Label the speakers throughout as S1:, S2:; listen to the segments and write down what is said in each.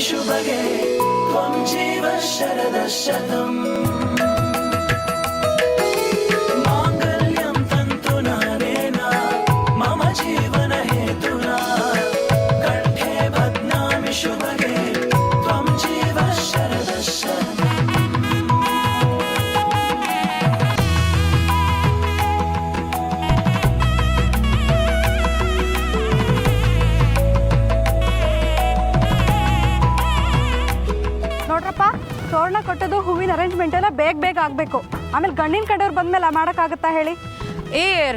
S1: शुभगे त्वं जीव शरदः शतम् माङ्गल्यं तन्तुना नेन मम जीवन हेतुना कण्ठे बध्नामि शुभगे त्वं जीव शरदः शतम्
S2: ನೋಡ್ರಪ್ಪ, ತೋರಣ ಕೊಟ್ಟದು ಹೂವಿನ ಅರೇಂಜ್ಮೆಂಟ್ ಎಲ್ಲ ಬೇಗ ಆಗಬೇಕು. ಆಮೇಲೆ ಗಂಡಿನ ಕಡೆಯವ್ರು ಬಂದ್ಮೇಲೆ ಮಾಡೋಕ್ಕಾಗತ್ತಾ ಹೇಳಿ?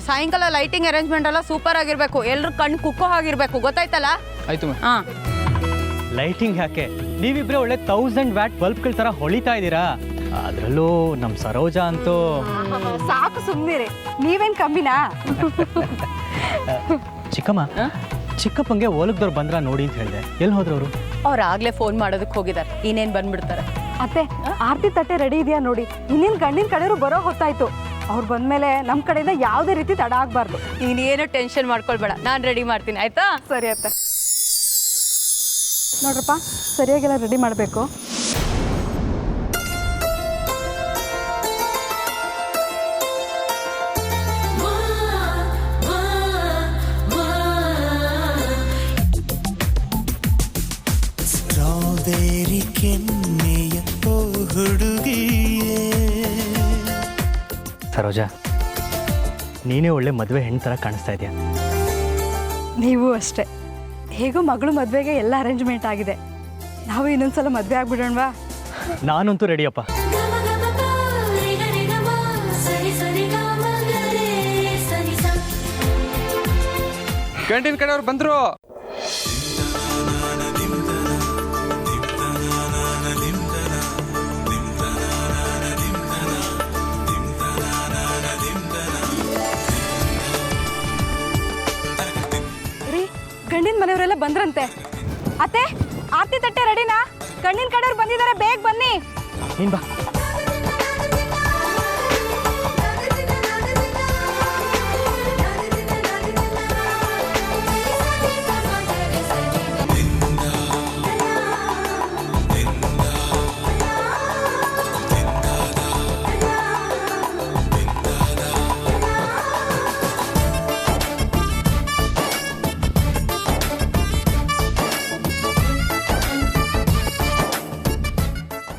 S3: ಸಾಯಂಕಾಲ ಲೈಟಿಂಗ್ ಅರೇಂಜ್ಮೆಂಟ್ ಎಲ್ಲ ಸೂಪರ್ ಆಗಿರ್ಬೇಕು. ಎಲ್ಲರೂ ಕಣ್ಣು ಕುಕ್ಕೋ ಆಗಿರ್ಬೇಕು, ಗೊತ್ತಾಯ್ತಲ್ಲ?
S4: ಆಯ್ತು.
S3: ಹಾಂ,
S5: ಲೈಟಿಂಗ್ ಯಾಕೆ, ನೀವಿಬ್ರೆ ಒಳ್ಳೆ 1000 ವ್ಯಾಟ್ ಬಲ್ಬ್ಗಳ ಥರ ಹೊಳಿತಾ ಇದ್ದೀರಾ. ಅದರಲ್ಲೂ ನಮ್ಮ ಸರೋಜಾ ಅಂತೂ
S2: ಸಾಕು ಸುಮ್ಮನಿರಿ, ನೀವೇನು ಕಮ್ಮಿನಾ?
S5: ಚಿಕ್ಕಮ್ಮ, ಚಿಕ್ಕಪ್ಪಂಗೆ ಓಲಕ್ದವ್ರು ಬಂದ್ರ ನೋಡಿ ಅಂತ ಹೇಳಿದೆ. ಎಲ್ಲಿ ಹೋದ್ರು ಅವರು?
S3: ಅವ್ರು ಆಗ್ಲೇ ಫೋನ್ ಮಾಡೋದಕ್ಕೆ ಹೋಗಿದ್ದಾರೆ. ಇನ್ನೇನು ಬಂದ್ಬಿಡ್ತಾರೆ.
S2: ಅತ್ತೆ, ಆರತಿ ತಟ್ಟೆ ರೆಡಿ ಇದೆಯಾ ನೋಡಿ. ಇನ್ನೇನು ಗಂಡಿನ ಕಡೆಯವರು ಬರೋ ಹೊತ್ತಾಯ್ತು. ಅವ್ರು ಬಂದಮೇಲೆ ನಮ್ಮ ಕಡೆಯಿಂದ ಯಾವುದೇ ರೀತಿ ತಡ ಆಗಬಾರ್ದು.
S3: ನೀನೇನು ಟೆನ್ಷನ್ ಮಾಡ್ಕೊಳ್ಬೇಡ, ನಾನು ರೆಡಿ ಮಾಡ್ತೀನಿ, ಆಯ್ತಾ?
S2: ಸರಿ ಅತ್ತೆ. ನೋಡ್ರಪ್ಪ, ಸರಿಯಾಗೆಲ್ಲ ರೆಡಿ ಮಾಡಬೇಕು.
S5: ಸರೋಜಾ, ನೀನೇ ಒಳ್ಳೆ ಮದುವೆ ಹೆಣ್ಣು ಥರ ಕಾಣಿಸ್ತಾ ಇದೆಯಾ.
S2: ನೀವು ಅಷ್ಟೇ. ಹೇಗೂ ಮಗಳು ಮದುವೆಗೆ ಎಲ್ಲ ಅರೇಂಜ್ಮೆಂಟ್ ಆಗಿದೆ. ನಾವು ಇನ್ನೊಂದ್ಸಲ ಮದುವೆ ಆಗ್ಬಿಡೋಣವಾ?
S5: ನಾನಂತೂ ರೆಡಿಯಪ್ಪ.
S4: ಕ್ಯಾಂಟೀನ್ ಕಡೆಯವ್ರು ಬಂದ್ರು.
S2: ಗಂಡಿನ ಮನೆಯವರೆಲ್ಲ ಬಂದ್ರಂತೆ. ಅತ್ತೆ, ಆರತಿ ತಟ್ಟೆ ರೆಡಿನಾ? ಗಂಡಿನ ಕಡೆಯವ್ರು ಬಂದಿದ್ದಾರೆ, ಬೇಗ ಬನ್ನಿ.
S5: ನೀನ್ ಬಾ.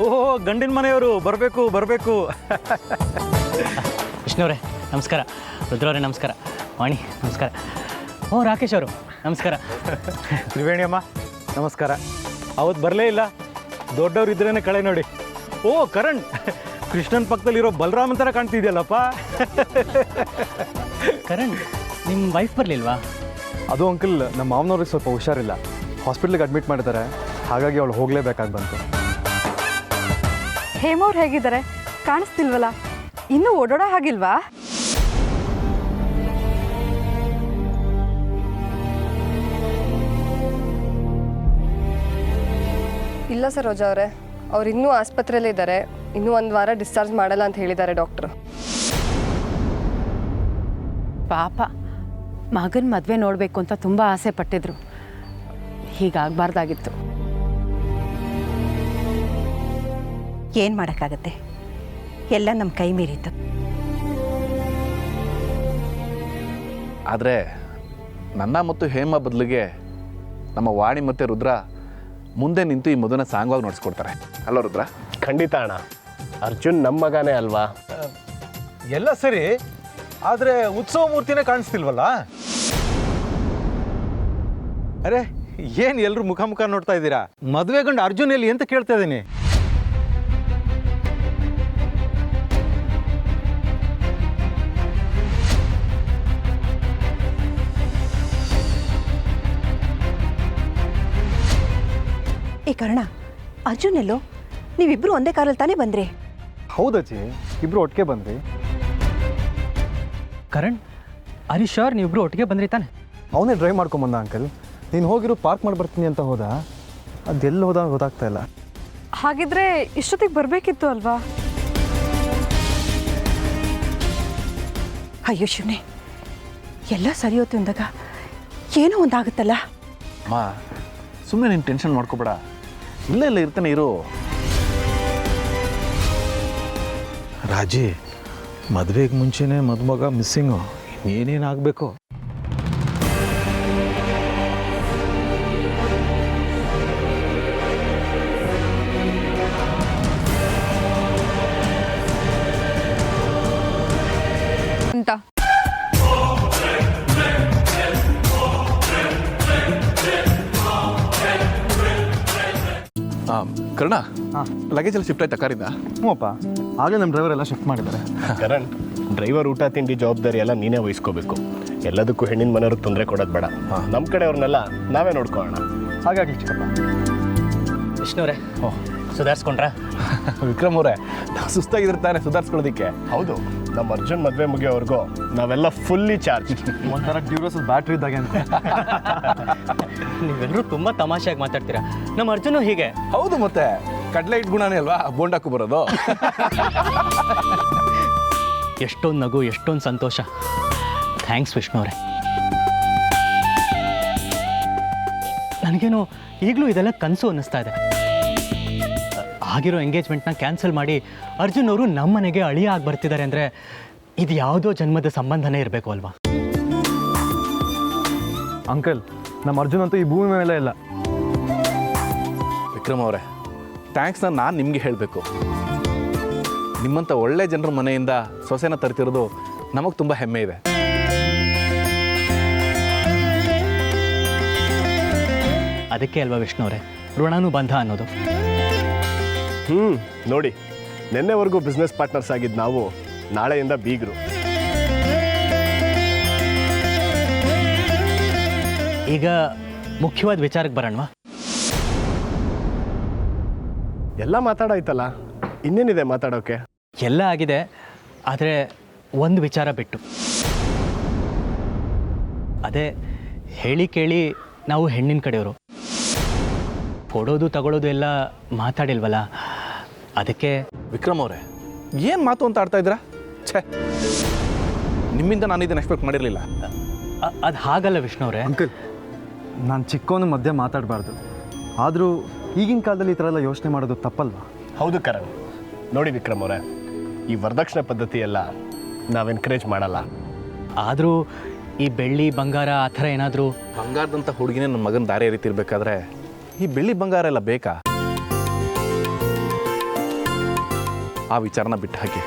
S6: ಓಹೋ, ಗಂಡಿನ ಮನೆಯವರು ಬರಬೇಕು.
S5: ವಿಷ್ಣುವ್ರೆ ನಮಸ್ಕಾರ. ರುದ್ರವ್ರೆ ನಮಸ್ಕಾರ. ವಾಣಿ ನಮಸ್ಕಾರ. ರಾಕೇಶ್ ಅವರು ನಮಸ್ಕಾರ.
S6: ತ್ರಿವೇಣಿ ಅಮ್ಮ ನಮಸ್ಕಾರ. ಅವತ್ತು ಬರಲೇ ಇಲ್ಲ, ದೊಡ್ಡವ್ರು ಇದ್ರೇ ಕಳೆ ನೋಡಿ. ಓ ಕರಣ್, ಕೃಷ್ಣನ್ ಪಕ್ಕದಲ್ಲಿರೋ ಬಲರಾಮನ್ ಥರ ಕಾಣ್ತಿದ್ಯಲ್ಲಪ್ಪ.
S5: ಕರಣ್, ನಿಮ್ಮ ವೈಫ್ ಬರಲಿಲ್ವಾ?
S6: ಅದು ಅಂಕಲ್, ನಮ್ಮ ಮಾವನವ್ರಿಗೆ ಸ್ವಲ್ಪ ಹುಷಾರಿಲ್ಲ, ಹಾಸ್ಪಿಟ್ಲಿಗೆ ಅಡ್ಮಿಟ್ ಮಾಡಿದ್ದಾರೆ. ಹಾಗಾಗಿ ಅವಳು ಹೋಗಲೇಬೇಕಾಗಿ ಬಂತು.
S2: ಹೇಮವ್ರು ಹೇಗಿದ್ದಾರೆ? ಕಾಣಿಸ್ತಿಲ್ವಲ್ಲ, ಇನ್ನೂ ಓಡಾಡೋ ಹಾಗಿಲ್ವಾ?
S7: ಇಲ್ಲ ಸರೋಜಾ ಅವರೇ, ಅವ್ರು ಇನ್ನೂ ಆಸ್ಪತ್ರೆಯಲ್ಲೇ ಇದ್ದಾರೆ. ಇನ್ನೂ 1 ವಾರ ಡಿಸ್ಚಾರ್ಜ್ ಮಾಡಲ್ಲ ಅಂತ ಹೇಳಿದ್ದಾರೆ ಡಾಕ್ಟ್ರು.
S3: ಪಾಪ, ಮಗನ ಮದುವೆ ನೋಡಬೇಕು ಅಂತ ತುಂಬ ಆಸೆ ಪಟ್ಟಿದ್ರು. ಹೀಗಾಗಬಾರ್ದಾಗಿತ್ತು.
S8: ಏನು ಮಾಡೋಕ್ಕಾಗತ್ತೆ, ಎಲ್ಲ ನಮ್ಮ ಕೈ ಮೀರಿತ್ತು.
S9: ಆದರೆ ನನ್ನ ಮತ್ತು ಹೇಮ ಬದಲಿಗೆ ನಮ್ಮ ವಾಣಿ ಮತ್ತು ರುದ್ರ ಮುಂದೆ ನಿಂತು ಈ ಮದುವೆನ ಸಾಂಗವಾಗಿ ನಡೆಸ್ಕೊಡ್ತಾರೆ. ಅಲ್ವ ರುದ್ರ?
S10: ಖಂಡಿತ ಅಣ್ಣ, ಅರ್ಜುನ್ ನಮ್ಮ ಮಗನೇ ಅಲ್ವಾ?
S6: ಎಲ್ಲ ಸರಿ, ಆದರೆ ಉತ್ಸವ ಮೂರ್ತಿನೇ ಕಾಣಿಸ್ತಿಲ್ವಲ್ಲ. ಅರೆ, ಏನು ಎಲ್ಲರೂ ಮುಖ ನೋಡ್ತಾ ಇದ್ದೀರಾ? ಮದುವೆ ಗಂಡು ಅರ್ಜುನ್ ಎಲ್ಲಿ ಅಂತ ಕೇಳ್ತಾ ಇದ್ದೀನಿ.
S8: ಏ ಕರ್ಣ, ಅರ್ಜುನ್ ಎಲ್ಲೋ? ನೀವಿಬ್ರು ಒಂದೇ ಕಾರಲ್ಲಿ ತಾನೇ ಬಂದ್ರಿ?
S6: ಹೌದಜ್ಜಿ, ಇಬ್ರು ಒಟ್ಟಿಗೆ ಬಂದ್ರಿ.
S5: ಕರಣ್, ಆರ್ ಯು ಶ್ಯೂರ್ ನೀವಿಬ್ರು ಒಟ್ಟಿಗೆ ಬಂದ್ರಿ ತಾನೆ?
S6: ಅವನೇ ಡ್ರೈವ್ ಮಾಡ್ಕೊಂಬಂದ ಅಂಕಲ್. ನೀನು ಹೋಗಿರು ಪಾರ್ಕ್ ಮಾಡಿ ಬರ್ತೀನಿ ಅಂತ ಹೋದ, ಅದೆಲ್ಲ ಹೋದ ಗೊತ್ತಾಗ್ತಾ ಇಲ್ಲ.
S2: ಹಾಗಿದ್ರೆ ಇಷ್ಟೊತ್ತಿಗೆ ಬರಬೇಕಿತ್ತು ಅಲ್ವಾ?
S8: ಅಯ್ಯೋ ಶಿವನೇ, ಎಲ್ಲ ಸರಿ ಹೋಯ್ತು ಅಂದಾಗ ಏನೋ ಒಂದಾಗುತ್ತಲ್ಲ.
S9: ಅಮ್ಮ, ಸುಮ್ಮನೆ ನೀನು ಟೆನ್ಷನ್ ಮಾಡ್ಕೋಬೇಡ. ಇಲ್ಲೇ ಇಲ್ಲ ಇರ್ತಾನೆ ಇರು.
S6: ರಾಜಿ, ಮದುವೆಗೆ ಮುಂಚೆನೇ ಮದುಮಗ ಮಿಸ್ಸಿಂಗು, ಏನೇನಾಗಬೇಕು?
S3: ಅಂತ
S9: ಕರ್ಣ, ಲಗೇಜ್ ಎಲ್ಲ ಶಿಫ್ಟ್ ಆಯ್ತಾ ಕಾರಿಂದ?
S6: ಹ್ಞೂಪ್ಪ, ಆಗಲೇ ನಮ್ಮ ಡ್ರೈವರ್ ಎಲ್ಲ ಶಿಫ್ಟ್ ಮಾಡಿದ್ದಾರೆ.
S10: ಕರಣ್, ಡ್ರೈವರ್ ಊಟ ತಿಂಡಿ ಜವಾಬ್ದಾರಿ ಎಲ್ಲ ನೀನೇ ವಹಿಸ್ಕೋಬೇಕು. ಎಲ್ಲದಕ್ಕೂ ಹೆಣ್ಣಿನ ಮನೆಯವ್ರಿಗೆ ತೊಂದರೆ ಕೊಡೋದು ಬೇಡ. ನಮ್ಮ ಕಡೆಯವ್ರನ್ನೆಲ್ಲ ನಾವೇ ನೋಡ್ಕೊಳ್ಳೋಣ.
S6: ಹಾಗಾಗಿ ಚಿಕ್ಕಪ್ಪ.
S5: ವಿಷ್ಣುವ್ರೆ, ಸುಧಾರಿಸ್ಕೊಂಡ್ರಾ?
S9: ವಿಕ್ರಮ್ ಅವರೇ, ನಾವು ಸುಸ್ತಾಗಿರ್ತಾನೆ ಸುಧಾರಿಸ್ಕೊಳ್ಳೋದಕ್ಕೆ.
S10: ಹೌದು, ನಮ್ಮ ಅರ್ಜುನ್ ಮದುವೆ ಮುಗಿಯೋವರೆಗೂ ನಾವೆಲ್ಲ ಫುಲ್ಲಿ ಚಾರ್ಜ್.
S6: ಒಂಥರ ಡ್ಯೂರಸಲ್ ಬ್ಯಾಟ್ರಿ ಇದ್ದಾಗೆ ಅಂತ.
S5: ನೀವೆಲ್ಲರೂ ತುಂಬ ತಮಾಷೆಯಾಗಿ ಮಾತಾಡ್ತೀರಾ. ನಮ್ಮ ಅರ್ಜುನು ಹೀಗೆ.
S9: ಹೌದು, ಮತ್ತೆ ಕಡ್ಲೆ ಇಟ್ ಗುಣನೇ ಅಲ್ವಾ ಬೋಂಡಾಕು ಬರೋದು.
S5: ಎಷ್ಟೊಂದು ನಗು, ಎಷ್ಟೊಂದು ಸಂತೋಷ. ಥ್ಯಾಂಕ್ಸ್ ವಿಷ್ಣುವ್ರೆ. ನನಗೇನು ಈಗಲೂ ಇದೆಲ್ಲ ಕನಸು ಅನ್ನಿಸ್ತಾ ಇದೆ. ಆಗಿರೋ ಎಂಗೇಜ್ಮೆಂಟ್ನ ಕ್ಯಾನ್ಸಲ್ ಮಾಡಿ ಅರ್ಜುನ್ ಅವರು ನಮ್ಮ ಮನೆಗೆ ಅಳಿಯ ಆಗಿ ಬರ್ತಿದ್ದಾರೆ ಅಂದರೆ ಇದು ಯಾವುದೋ ಜನ್ಮದ ಸಂಬಂಧನೇ ಇರಬೇಕು ಅಲ್ವಾ?
S6: ಅಂಕಲ್, ನಮ್ಮ ಅರ್ಜುನ್ ಅಂತೂ ಈ ಭೂಮಿ ಮೇಲೆ ಇಲ್ಲ.
S9: ವಿಕ್ರಮ್ ಅವರೇ, ಥ್ಯಾಂಕ್ಸ್ನ ನಾನು ನಿಮಗೆ ಹೇಳಬೇಕು. ನಿಮ್ಮಂಥ ಒಳ್ಳೆ ಜನರ ಮನೆಯಿಂದ ಸೊಸೆನ ತರ್ತಿರೋದು ನಮಗೆ ತುಂಬ ಹೆಮ್ಮೆ ಇದೆ.
S5: ಅದಕ್ಕೆ ಅಲ್ವಾ ವಿಷ್ಣುವ್ರೆ ಋಣಾನು ಬಂಧ ಅನ್ನೋದು.
S10: ನೋಡಿ, ನಿನ್ನೆವರೆಗೂ ಬಿಸ್ನೆಸ್ ಪಾರ್ಟ್ನರ್ಸ್ ಆಗಿದ್ದು ನಾವು ನಾಳೆಯಿಂದ ಬೀಗರು.
S5: ಈಗ ಮುಖ್ಯವಾದ ವಿಚಾರಕ್ಕೆ ಬರೋಣವಾ?
S10: ಎಲ್ಲ ಮಾತಾಡಾಯ್ತಲ್ಲ, ಇನ್ನೇನಿದೆ ಮಾತಾಡೋಕೆ?
S5: ಎಲ್ಲ ಆಗಿದೆ, ಆದರೆ ಒಂದು ವಿಚಾರ ಬಿಟ್ಟು. ಅದೇ ಹೇಳಿ ಕೇಳಿ ನಾವು ಹೆಣ್ಣಿನ ಕಡೆಯವರು, ಕೊಡೋದು ತಗೊಳ್ಳೋದು ಎಲ್ಲ ಮಾತಾಡಿಲ್ವಲ್ಲ, ಅದಕ್ಕೆ.
S9: ವಿಕ್ರಮ್ ಅವರೇ, ಏನು ಮಾತು ಅಂತ ಆಡ್ತಾ ಇದ್ದೀರಾ? ಛೇ, ನಿಮ್ಮಿಂದ ನಾನು ಇದನ್ನು ಎಕ್ಸ್ಪೆಕ್ಟ್ ಮಾಡಿರಲಿಲ್ಲ.
S5: ಅದು ಹಾಗಲ್ಲ ವಿಷ್ಣುವ್ರೆ.
S6: ಅಂಕಲ್, ನಾನು ಚಿಕ್ಕವನು ಮಧ್ಯೆ ಮಾತಾಡಬಾರ್ದು. ಆದರೂ ಈಗಿನ ಕಾಲದಲ್ಲಿ ಈ ಥರ ಎಲ್ಲ ಯೋಚನೆ ಮಾಡೋದು ತಪ್ಪಲ್ವಾ?
S10: ಹೌದು ಕರಣ್. ನೋಡಿ ವಿಕ್ರಮ್ ಅವರೇ, ಈ ವರದಕ್ಷಿಣೆ ಪದ್ಧತಿ ಎಲ್ಲ ನಾವು ಎನ್ಕರೇಜ್ ಮಾಡಲ್ಲ.
S5: ಆದರೂ ಈ ಬೆಳ್ಳಿ ಬಂಗಾರ ಆ ಥರ ಏನಾದರೂ.
S9: ಬಂಗಾರದಂಥ ಹುಡುಗಿನೇ ನನ್ನ ಮಗನ ದಾರಿ ಎರಿತಿರ್ಬೇಕಾದ್ರೆ ಈ ಬೆಳ್ಳಿ ಬಂಗಾರ ಎಲ್ಲ ಬೇಕಾ? ಆ ವಿಚಾರನ ಬಿಟ್ಟು ಹಾಕಿ.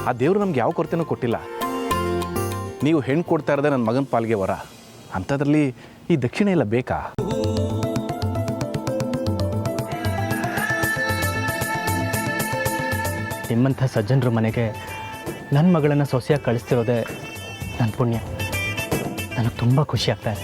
S9: ಆ ದೇವರು ನಮ್ಗೆ ಯಾವ ಕೊರತೆನೂ ಕೊಟ್ಟಿಲ್ಲ. ನೀವು ಹೆಣ್ಣು ಕೊಡ್ತಾ ಇರೋದೇ ನನ್ನ ಮಗನ ಪಾಲ್ಗೆ ವರ, ಅಂಥದ್ರಲ್ಲಿ ಈ ದಕ್ಷಿಣೆ ಎಲ್ಲ ಬೇಕಾ?
S5: ನಿಮ್ಮಂಥ ಸಜ್ಜನರ ಮನೆಗೆ ನನ್ನ ಮಗಳನ್ನು ಸೊಸೆಯಾಗಿ ಕಳಿಸ್ತಿರೋದೇ ನನ್ನ ಪುಣ್ಯ. ನನಗೆ ತುಂಬ ಖುಷಿ ಆಗ್ತಾ ಇದೆ.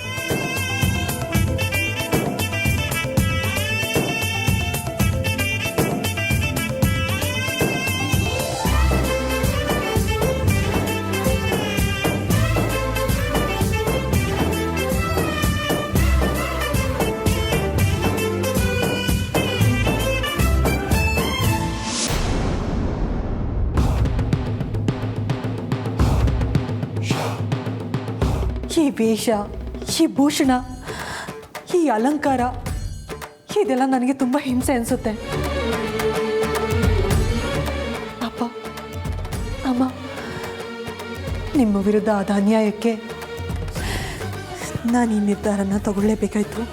S8: ಈ ವೇಷ, ಈ ಭೂಷಣ, ಈ ಅಲಂಕಾರ, ಇದೆಲ್ಲ ನನಗೆ ತುಂಬ ಹಿಂಸೆ ಅನಿಸುತ್ತೆ. ಅಪ್ಪ, ಅಮ್ಮ, ನಿಮ್ಮ ವಿರುದ್ಧ ಆದ ಅನ್ಯಾಯಕ್ಕೆ ನಾನು ಈ ನಿರ್ಧಾರನ ತಗೊಳ್ಳೇಬೇಕಾಯ್ತು.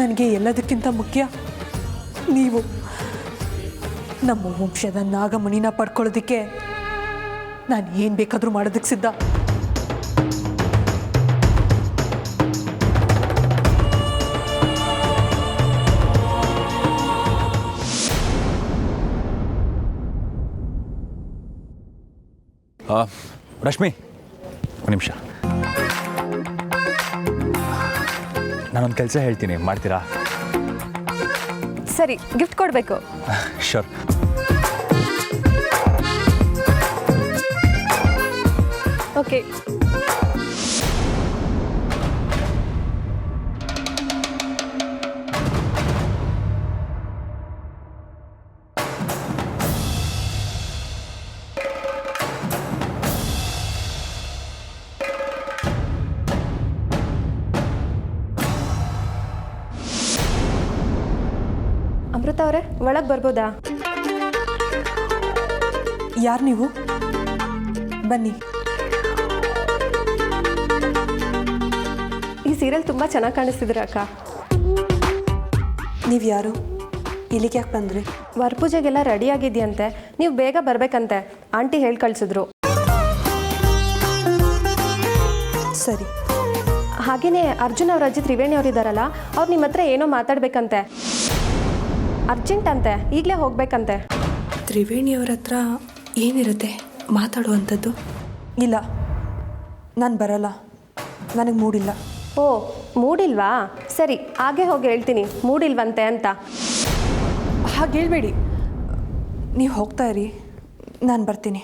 S8: ನನಗೆ ಎಲ್ಲದಕ್ಕಿಂತ ಮುಖ್ಯ ನೀವು. ನಮ್ಮ ವಂಶದ ನಾಗಮಣಿನ ಪಡ್ಕೊಳ್ಳೋದಕ್ಕೆ ನಾನು ಏನು ಬೇಕಾದರೂ ಮಾಡೋದಕ್ಕೆ ಸಿದ್ಧ.
S6: ರಶ್ಮಿ, ಒಂದು ನಿಮಿಷ, ನಾನೊಂದು ಕೆಲಸ ಹೇಳ್ತೀನಿ, ಮಾಡ್ತೀರಾ?
S7: ಸರಿ, ಗಿಫ್ಟ್ ಕೊಡಬೇಕು.
S6: ಶೋರ್.
S7: ಓಕೆ. ಅಮೃತ ಅವರೇ, ಒಳಗೆ ಬರ್ಬೋದಾ?
S8: ಯಾರು ನೀವು? ಬನ್ನಿ.
S7: ಈ ಸೀರಿಯಲ್ ತುಂಬ ಚೆನ್ನಾಗಿ ಕಾಣಿಸ್ತಿದ್ದೀರ ಅಕ್ಕ.
S8: ನೀವು ಯಾರು? ಇಲ್ಲಿಗೆ ಯಾಕೆ ಬಂದ್ರಿ?
S7: ವರಪೂಜೆಗೆಲ್ಲ ರೆಡಿ ಆಗಿದೆಯಂತೆ, ನೀವು ಬೇಗ ಬರಬೇಕಂತೆ. ಆಂಟಿ ಹೇಳಿ ಕಳಿಸಿದ್ರು.
S8: ಸರಿ.
S7: ಹಾಗೆಯೇ ಅರ್ಜುನ್ ಅವ್ರ ಅಜ್ಜಿ ತ್ರಿವೇಣಿ ಅವ್ರು ಇದ್ದಾರಲ್ಲ, ಅವ್ರು ನಿಮ್ಮ ಹತ್ರ ಏನೋ ಮಾತಾಡಬೇಕಂತೆ. ಅರ್ಜೆಂಟ್ ಅಂತೆ, ಈಗಲೇ ಹೋಗ್ಬೇಕಂತೆ.
S8: ತ್ರಿವೇಣಿಯವ್ರ ಹತ್ರ ಏನಿರುತ್ತೆ ಮಾತಾಡುವಂಥದ್ದು? ಇಲ್ಲ, ನಾನು ಬರಲ್ಲ, ನನಗೆ ಮೂಡಿಲ್ಲ.
S7: ಓ, ಮೂಡಿಲ್ವಾ? ಸರಿ, ಹಾಗೆ ಹೋಗಿ ಹೇಳ್ತೀನಿ ಮೂಡಿಲ್ವಂತೆ ಅಂತ.
S8: ಹಾಗೆ ಹೇಳ್ಬೇಡಿ, ನೀವು ಹೋಗ್ತಾ ಇರಿ, ನಾನು ಬರ್ತೀನಿ.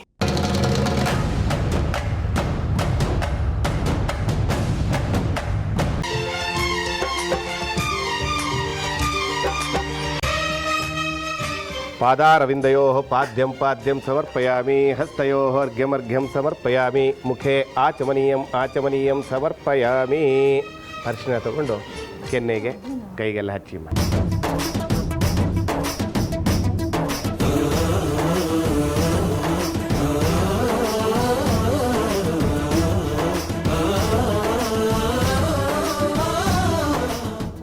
S10: ಪಾದಾರವಿಂದಯೋಃ ಪಾದ್ಯಂ ಪಾದ್ಯಂ ಸಮರ್ಪಯಾಮಿ, ಹಸ್ತಯೋಃ ಅರ್ಘ್ಯಮರ್ಘ್ಯಂ ಸಮರ್ಪಯಾಮಿ, ಮುಖೇ ಆಚಮನೀಯಂ ಆಚಮನೀಯಂ ಸಮರ್ಪಯಾಮಿ. ಅರಿಶಿನ ತಗೊಂಡು ಕೆನ್ನೆಗೆ ಕೈಗೆಲ್ಲ ಹಚ್ಚಿ ಮಾಡಿ.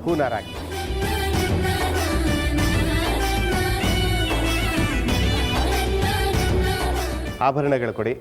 S10: ಹೂನಾರ ಹಾಕಿ. ಆಭರಣಗಳು ಕೊಡಿ.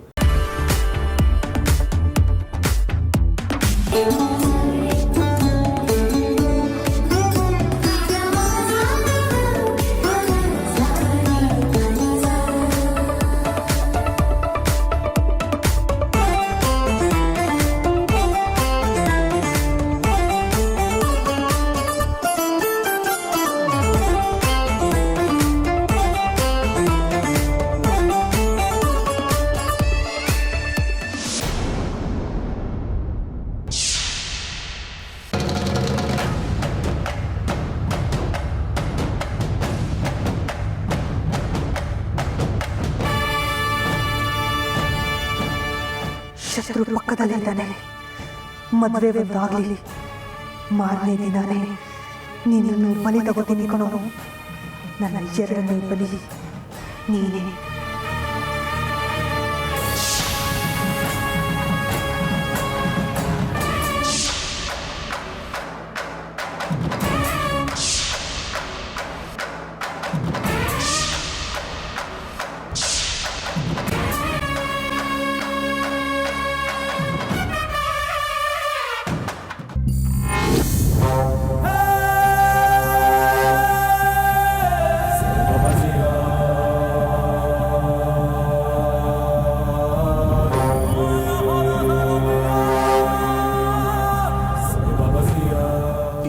S8: ಶತ್ರು ಪಕ್ಕದಲ್ಲಿದ್ದಾನೆ. ಮದುವೆ ಒಂದಾಗಲಿ, ಮಾರನೇ ದಿನಾನೇ ನೀನನ್ನು ಬಲಿ ತಗೋತೀನಿ ಕಣೋ. ನನ್ನ ಎರಡನೇ ಬಲಿ ನೀನೇ.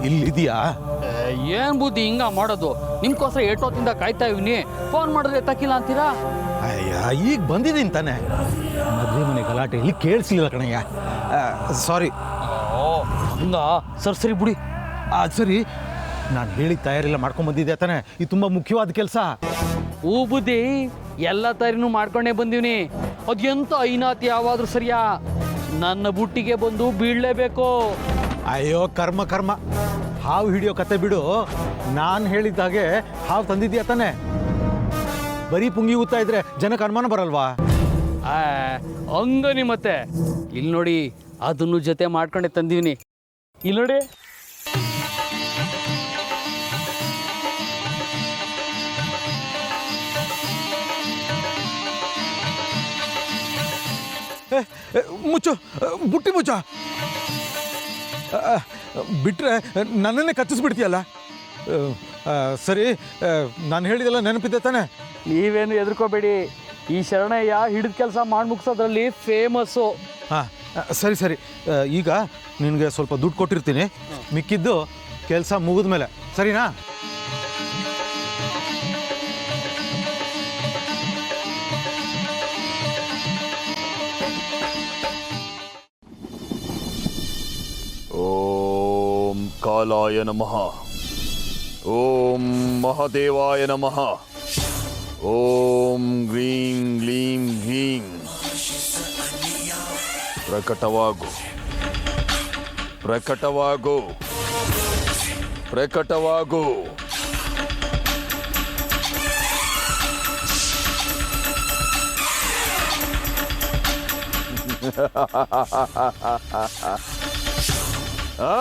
S9: ಇಲ್ಲಿದೆಯಾ?
S11: ಏನ್ ಬುದ್ಧಿ ಹಿಂಗ ಮಾಡೋದು? ನಿಮ್ಗೋಸ್ಕರ ಏಟೋತಿಂದ ಕಾಯ್ತಾ ಇವ್ನಿ, ಫೋನ್ ಮಾಡಿದ್ರೆ ಎತ್ತಕ್ಕಿಲ್ಲ ಅಂತೀರಾ?
S6: ಅಯ್ಯ, ಈಗ ಬಂದಿದ್ದೀನಿ ತಾನೆ. ಮದುವೆ ಮನೆ ಗಲಾಟೆ ಇಲ್ಲಿ ಕೇಳಿಸ್ಲಿಲ್ಲ ಕಣಯ್ಯ, ಸಾರಿ.
S11: ಹಂಗ ಸರಿ ಬಿಡಿ.
S6: ಸರಿ, ನಾನು ಹೇಳಿದ ತಯಾರಿಲ್ಲ ಮಾಡ್ಕೊಂಬಂದಿದ್ದೆ ತಾನೆ. ಇದು ತುಂಬ ಮುಖ್ಯವಾದ ಕೆಲಸ.
S11: ಹೂ ಬುದ್ಧಿ, ಎಲ್ಲ ತಯಾರಿನೂ ಮಾಡ್ಕೊಂಡೇ ಬಂದೀವ್ನಿ. ಅದೆಂತ ಐನಾತಿ ಯಾವಾದ್ರೂ ಸರಿಯಾ, ನನ್ನ ಬುಟ್ಟಿಗೆ ಬಂದು ಬೀಳಲೇಬೇಕು.
S6: ಅಯ್ಯೋ ಕರ್ಮ ಕರ್ಮ, ಹಾವು ಹಿಡಿಯೋ ಕತೆ ಬಿಡು. ನಾನು ಹೇಳಿದ್ದಾಗೆ ಹಾವು ತಂದಿದ್ಯಾ ತಾನೆ. ಬರೀ ಪುಂಗಿ ಊದ್ತಾ ಇದ್ರೆ ಜನಕ್ಕೆ ಅನುಮಾನ ಬರಲ್ವಾ?
S11: ಹಂಗನಿ ಮತ್ತೆ. ಇಲ್ಲಿ ನೋಡಿ, ಅದನ್ನು ಜೊತೆ ಮಾಡ್ಕೊಂಡೆ ತಂದೀವ್ನಿ. ಇಲ್ಲಿ ನೋಡಿ.
S6: ಮುಚ್ಚು, ಬುಟ್ಟಿ ಮುಚ್ಚ. ಬಿಟ್ರೆ ನನ್ನನ್ನೇ ಕಚ್ಚಿಸ್ಬಿಡ್ತೀಯಲ್ಲ. ಸರಿ, ನಾನು ಹೇಳಿದೆಲ್ಲ ನೆನಪಿದ್ದೆ ತಾನೆ?
S11: ನೀವೇನು ಹೆದರ್ಕೋಬೇಡಿ, ಈ ಶರಣಯ್ಯ ಹಿಡಿದ ಕೆಲಸ ಮಾಡಿ ಮುಗಿಸೋದ್ರಲ್ಲಿ ಫೇಮಸ್ಸು.
S6: ಹಾಂ, ಸರಿ ಸರಿ. ಈಗ ನಿನಗೆ ಸ್ವಲ್ಪ ದುಡ್ಡು ಕೊಟ್ಟಿರ್ತೀನಿ, ಮಿಕ್ಕಿದ್ದು ಕೆಲಸ ಮುಗಿದ ಮೇಲೆ, ಸರಿನಾ?
S12: ಓಂ ಕಾಲಾಯ ನಮಃ, ಓಂ ಮಹಾದೇವಾಯ ನಮಃ, ಓಂ ಗ್ರೀಂ ಗ್ಲೀಂ ಹ್ರೀಂ. ಪ್ರಕಟವಾಗು, ಪ್ರಕಟವಾಗು, ಪ್ರಕಟವಾಗು. ಆ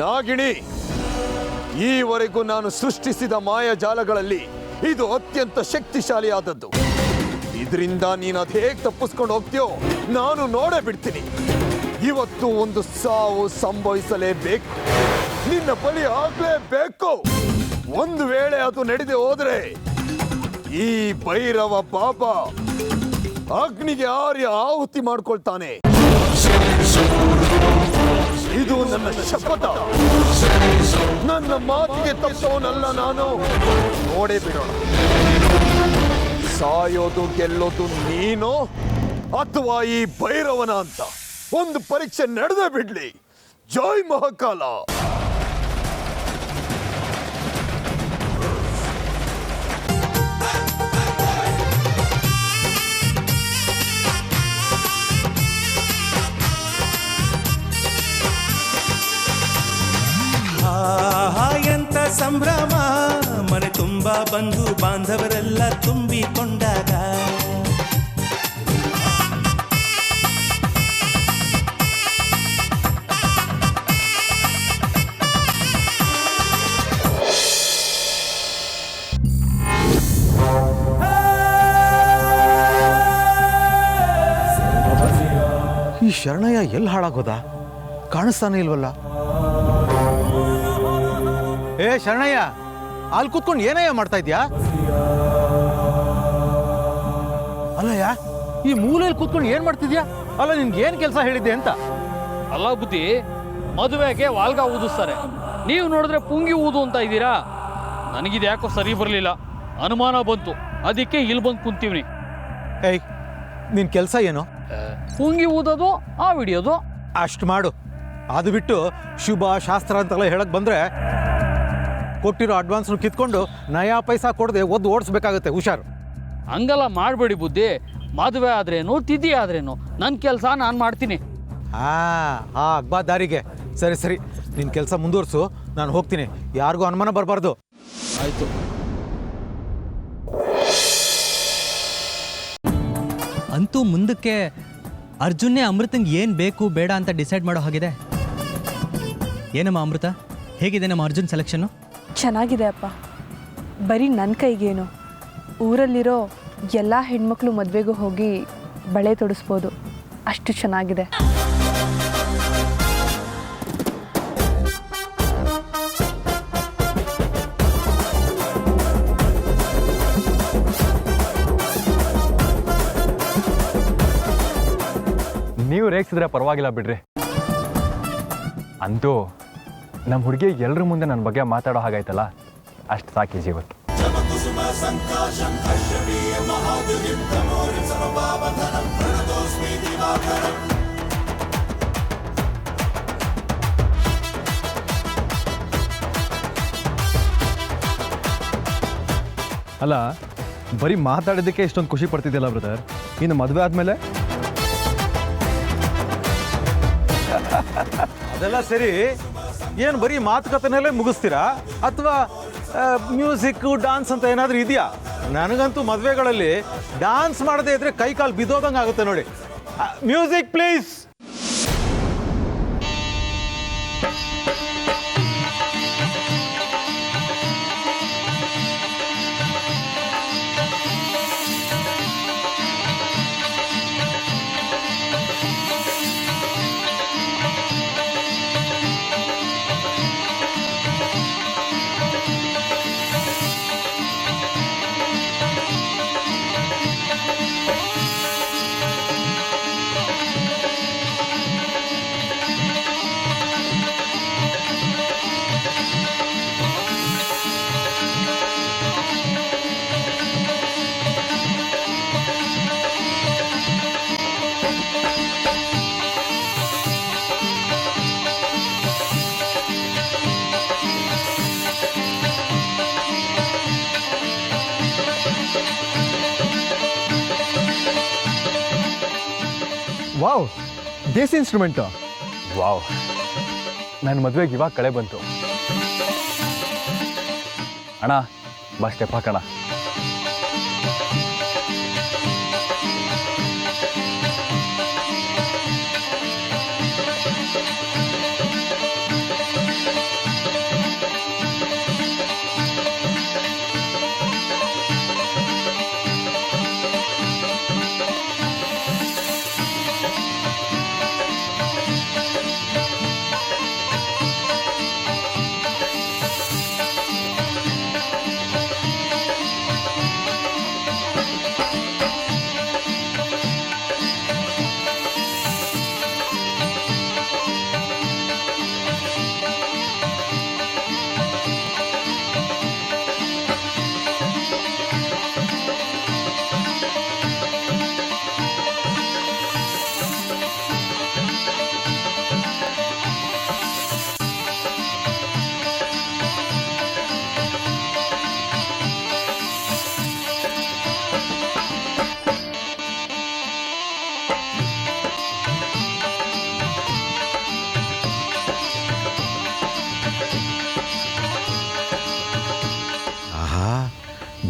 S12: ನಾಗಿಣಿ, ಈವರೆಗೂ ನಾನು ಸೃಷ್ಟಿಸಿದ ಮಾಯಾಜಾಲಗಳಲ್ಲಿ ಇದು ಅತ್ಯಂತ ಶಕ್ತಿಶಾಲಿಯಾದದ್ದು. ಇದರಿಂದ ನೀನು ಅದು ಹೇಗೆ ತಪ್ಪಿಸ್ಕೊಂಡು ಹೋಗ್ತೀಯೋ ನಾನು ನೋಡೇ ಬಿಡ್ತೀನಿ. ಇವತ್ತು ಒಂದು ಸಾವು ಸಂಭವಿಸಲೇಬೇಕು, ನಿನ್ನ ಬಲಿ ಆಗ್ಲೇಬೇಕು. ಒಂದು ವೇಳೆ ಅದು ನಡೆದೇ ಹೋದ್ರೆ ಈ ಭೈರವ ಬಾಬಾ ಅಗ್ನಿಗೆ ಆರ್ಯ ಆಹುತಿ ಮಾಡ್ಕೊಳ್ತಾನೆ. ಇದು ನನ್ನ ಶಪಥ. ನನ್ನ ಮಾತಿಗೆ ತಪ್ಪವನಲ್ಲ ನಾನು. ನೋಡೇ ಬಿಡೋಣ, ಸಾಯೋದು ಗೆಲ್ಲೋದು ನೀನು ಅಥವಾ ಈ ಭೈರವನ ಅಂತ ಒಂದು ಪರೀಕ್ಷೆ ನಡೆದೇ ಬಿಡ್ಲಿ. ಜೈ ಮಹಾಕಾಲ.
S1: ಎಂತ ಸಂಭ್ರಮ, ಮನೆ ತುಂಬ ಬಂಧು ಬಾಂಧವರೆಲ್ಲ ತುಂಬಿಕೊಂಡಾಗ.
S6: ಈ ಶರಣಯ್ಯ ಎಲ್ಲಿ ಹಾಳಾಗೋದ? ಕಾಣಿಸ್ತಾನೆ ಇಲ್ವಲ್ಲ. ಏ ಶರಣಯ್ಯ, ಅಲ್ಲಿ ಕೂತ್ಕೊಂಡು ಏನಯ್ಯ ಮಾಡ್ತಾ ಇದ್ಯಾ? ಅಲ್ಲಯ್ಯ, ಈ ಮೂಲೆಯಲ್ಲಿ ಕೂತ್ಕೊಂಡು ಏನ್ ಮಾಡ್ತಿದ್ಯಾ? ಅಲ್ಲ, ನಿನ್ಗೆ ಏನ್ ಕೆಲಸ ಹೇಳಿದ್ದೆ ಅಂತ?
S11: ಅಲ್ಲ ಬುದ್ಧಿ, ಮದುವೆಗೆ ವಾಲ್ಗ ಊದಿಸ್ತಾರೆ, ನೀವು ನೋಡಿದ್ರೆ ಪುಂಗಿ ಊದು ಅಂತ ಇದ್ದೀರಾ. ನನಗಿದು ಯಾಕೋ ಸರಿ ಬರಲಿಲ್ಲ, ಅನುಮಾನ ಬಂತು, ಅದಕ್ಕೆ ಇಲ್ಲಿ ಬಂದು ಕುಂತೀವ್ನಿ.
S6: ಏಯ್, ನಿನ್ ಕೆಲಸ ಏನು?
S11: ಪುಂಗಿ ಊದೋದು, ಆ ವಿಡಿಯೋದು.
S6: ಅಷ್ಟು ಮಾಡು. ಅದು ಬಿಟ್ಟು ಶುಭ ಶಾಸ್ತ್ರ ಅಂತೆಲ್ಲ ಹೇಳಕ್ ಬಂದ್ರೆ ಕೊಟ್ಟಿರೋ ಅಡ್ವಾನ್ಸ್ನು ಕಿತ್ಕೊಂಡು ನಯಾ ಪೈಸಾ ಕೊಡದೆ ಒದ್ದು ಓಡಿಸ್ಬೇಕಾಗತ್ತೆ. ಹುಷಾರು.
S11: ಹಂಗೆಲ್ಲ ಮಾಡಬೇಡಿ ಬುದ್ಧಿ. ಮದುವೆ ಆದ್ರೇನು, ತಿಥಿ ಆದ್ರೇನು, ನನ್ನ ಕೆಲಸ ನಾನು ಮಾಡ್ತೀನಿ.
S6: ಅಗ್ಬಾ ದಾರಿಗೆ. ಸರಿ ಸರಿ, ನಿನ್ನ ಕೆಲಸ ಮುಂದುವರ್ಸು, ನಾನು ಹೋಗ್ತೀನಿ. ಯಾರಿಗೂ ಅನುಮಾನ ಬರಬಾರ್ದು.
S11: ಆಯಿತು.
S5: ಅಂತೂ ಮುಂದಕ್ಕೆ ಅರ್ಜುನ್ನೇ ಅಮೃತಂಗೆ ಏನು ಬೇಕು ಬೇಡ ಅಂತ ಡಿಸೈಡ್ ಮಾಡೋ ಹಾಗಿದೆ. ಏನಮ್ಮ ಅಮೃತ, ಹೇಗಿದೆ ನಮ್ಮ ಅರ್ಜುನ್ ಸೆಲೆಕ್ಷನ್ನು?
S2: ಚೆನ್ನಾಗಿದೆ ಅಪ್ಪ. ಬರೀ ನನ್ನ ಕೈಗೇನು, ಊರಲ್ಲಿರೋ ಎಲ್ಲ ಹೆಣ್ಮಕ್ಳು ಮದುವೆಗೂ ಹೋಗಿ ಬಳೆ ತೊಡಿಸ್ಬೋದು, ಅಷ್ಟು ಚೆನ್ನಾಗಿದೆ.
S4: ನೀವು ರೇಗಿಸಿದ್ರೆ ಪರವಾಗಿಲ್ಲ ಬಿಡ್ರಿ. ಅಂತೂ ನಮ್ಮ ಹುಡುಗಿ ಎಲ್ಲರ ಮುಂದೆ ನನ್ನ ಬಗ್ಗೆ ಮಾತಾಡೋ ಹಾಗಾಯ್ತಲ್ಲ, ಅಷ್ಟು ಸಾಕು ಜೀವತ್ತು. ಅಲ್ಲ, ಬರೀ ಮಾತಾಡೋದಕ್ಕೆ ಇಷ್ಟೊಂದು ಖುಷಿ ಪಡ್ತಿದ್ದಿಲ್ಲ ಬ್ರದರ್, ಇನ್ನು ಮದುವೆ ಆದಮೇಲೆ?
S6: ಅದೆಲ್ಲ ಸರಿ, ಏನು ಬರೀ ಮಾತುಕತೆನಲ್ಲೇ ಮುಗಿಸ್ತೀರಾ ಅಥವಾ ಮ್ಯೂಸಿಕ್ ಡಾನ್ಸ್ ಅಂತ ಏನಾದರೂ ಇದೆಯಾ? ನನಗಂತೂ ಮದುವೆಗಳಲ್ಲಿ ಡಾನ್ಸ್ ಮಾಡದೇ ಇದ್ರೆ ಕೈ ಕಾಲು ಬಿದ್ದೋದಂಗೆ ಆಗುತ್ತೆ ನೋಡಿ. Music please.
S4: Wow, Desi instrument. Wow, ನನ್ನ ಮದುವೆಗೆ ಇವಾಗ ಕಳೆ ಬಂತು. ಅಣ್ಣ ಬಾ, ಸ್ಟೆಪ್ ಹಾಕೋಣ.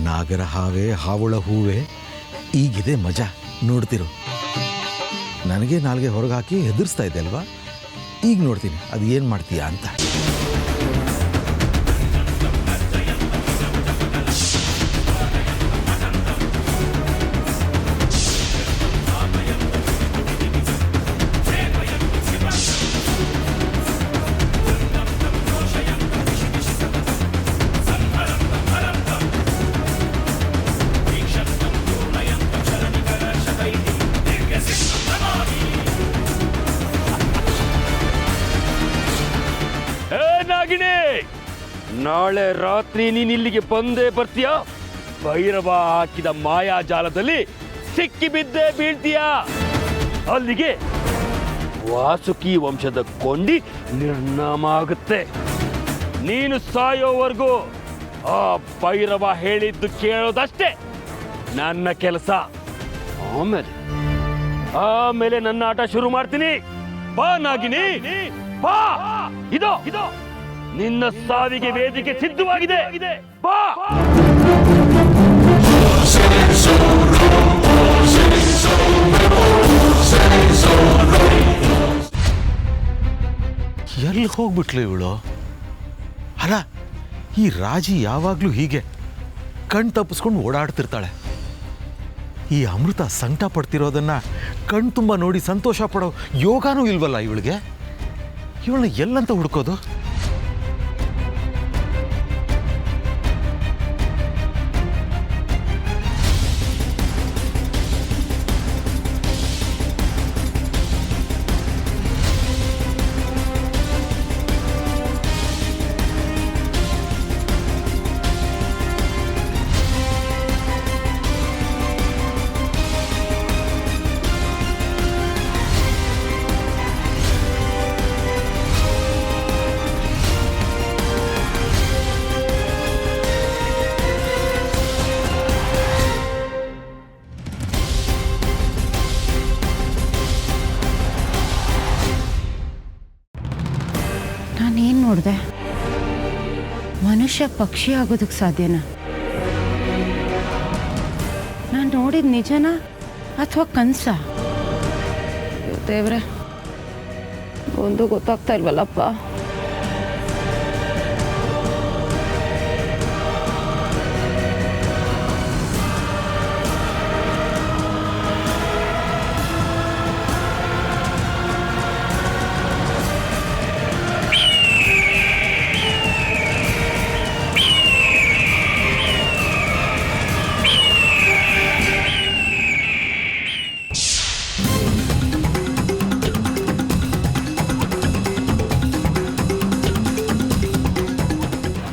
S6: ನಾಗರ ಹಾವೆ ಹಾವುಳ ಹೂವೆ ಈಗಿದೆ ಮಜಾ. ನೋಡ್ತಿರು, ನನಗೆ ನಾಲ್ಗೆ ಹೊರಗೆ ಹಾಕಿ ಹೆದರ್ಸ್ತಾ ಇದ್ದೆ ಅಲ್ವಾ? ಈಗ ನೋಡ್ತೀನಿ ಅದು ಏನು ಮಾಡ್ತೀಯಾ ಅಂತ.
S11: ನಾಳೆ ರಾತ್ರಿ ನೀನ್ ಇಲ್ಲಿಗೆ ಬಂದೇ ಬರ್ತೀಯ. ಭೈರವ ಹಾಕಿದ ಮಾಯಾಜಾಲದಲ್ಲಿ ಸಿಕ್ಕಿ ಬಿದ್ದೇ ಬೀಳ್ತೀಯ. ಅಲ್ಲಿಗೆ ವಾಸುಕಿ ವಂಶದ ಕೊಂಡಿ ನಿರ್ನಾಮ ಆಗುತ್ತೆ. ನೀನು ಸಾಯೋವರೆಗೂ ಆ ಭೈರವ ಹೇಳಿದ್ದು ಕೇಳೋದಷ್ಟೇ ನನ್ನ ಕೆಲಸ. ಆಮೇಲೆ ನನ್ನ ಆಟ ಶುರು ಮಾಡ್ತೀನಿ. ಬಾ ನಾಗಿನಿ, ಬಾ. ಇದೋ ನಿನ್ನ ಸಾವಿಗೆ ವೇದಿಕೆ ಸಿದ್ಧವಾಗಿದೆ. ಬಾ.
S6: ಎಲ್ಲಿ ಹೋಗ್ಬಿಟ್ಲು ಇವಳು? ಅಲ್ಲ, ಈ ರಾಜಿ ಯಾವಾಗಲೂ ಹೀಗೆ ಕಣ್ ತಪ್ಪಿಸ್ಕೊಂಡು ಓಡಾಡ್ತಿರ್ತಾಳೆ. ಈ ಅಮೃತ ಸಂಕಟ ಪಡ್ತಿರೋದನ್ನ ಕಣ್ ತುಂಬ ನೋಡಿ ಸಂತೋಷ ಪಡೋ ಯೋಗಾನೂ ಇಲ್ವಲ್ಲ ಇವಳಿಗೆ. ಇವಳನ್ನ ಎಲ್ಲಂತ ಹುಡ್ಕೋದು?
S3: ನಾನೇನು ನೋಡಿದೆ? ಮನುಷ್ಯ ಪಕ್ಷಿ ಆಗೋದಕ್ಕೆ ಸಾಧ್ಯನಾ? ನಾನು ನೋಡಿದ ನಿಜನಾ ಅಥವಾ ಕನಸ? ದೇವ್ರೆ, ಒಂದು ಗೊತ್ತಾಗ್ತಾ ಇಲ್ವಲ್ಲಪ್ಪ.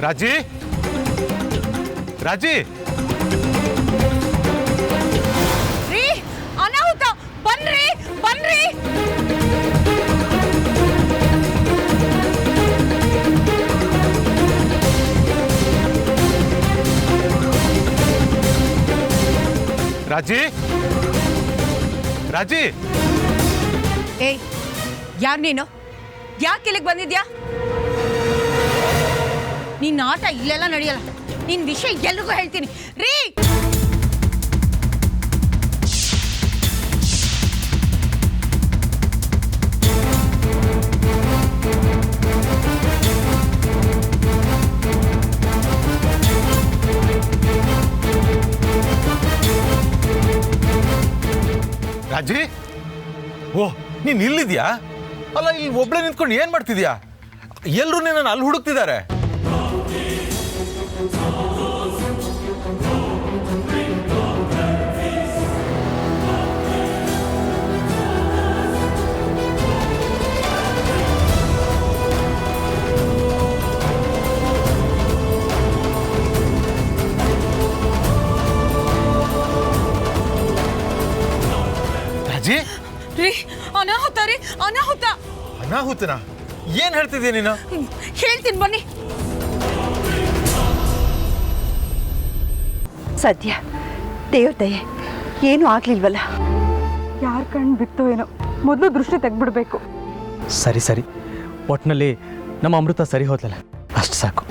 S6: ರಾಜಿ, ರಾಜಿ,
S3: ರೀ, ಅನಾಹುತ! ಬನ್ರಿ, ಬನ್ರಿ.
S6: ರಾಜಿ, ರಾಜಿ,
S3: ಏಯ್ ಯಾರು ನೀನು? ಯಾಕೆ ಇಲ್ಲಿಗೆ ಬಂದಿದ್ಯಾ? ನಿನ್ನ ಆಟ ಇಲ್ಲೆಲ್ಲ ನಡೆಯಲ್ಲ. ನಿನ್ನ ವಿಷಯ ಎಲ್ರಿಗೂ ಹೇಳ್ತೀನಿ ರೀ.
S6: ರಾಜಿ, ಓಹ್ ನೀನು ಇಲ್ಲಿದ್ಯಾ? ಅಲ್ಲ, ಇಲ್ಲಿ ಒಬ್ಳೆ ನಿಂತ್ಕೊಂಡು ಏನು ಮಾಡ್ತಿದ್ಯಾ? ಎಲ್ಲರೂ ನಿನ್ನನ್ನು ಅಲ್ಲಿ ಹುಡುಕ್ತಿದ್ದಾರೆ. ರಾಜಿ,
S3: ರೀ ಅನಾಹುತ ರೀ, ಅನಾಹುತ.
S6: ಅನಾಹುತನ? ಏನು ಹೇಳ್ತಿದ್ಯಾ ನೀನು?
S3: ಹೇಳ್ತೀನಿ ಬನ್ನಿ.
S2: ಸದ್ಯ ದೇವ್ರ ದಯೆ ಏನೂ ಆಗ್ಲಿಲ್ವಲ್ಲ. ಯಾರ ಕಣ್ಣು ಬಿತ್ತೋ ಏನೋ, ಮೊದಲು ದೃಷ್ಟಿ ತೆಗ್ಬಿಡ್ಬೇಕು.
S5: ಸರಿ ಒಟ್ಟಿನಲ್ಲಿ ನಮ್ಮ ಅಮೃತ ಸರಿ ಹೋದ್ಲಲ್ಲ, ಅಷ್ಟು ಸಾಕು.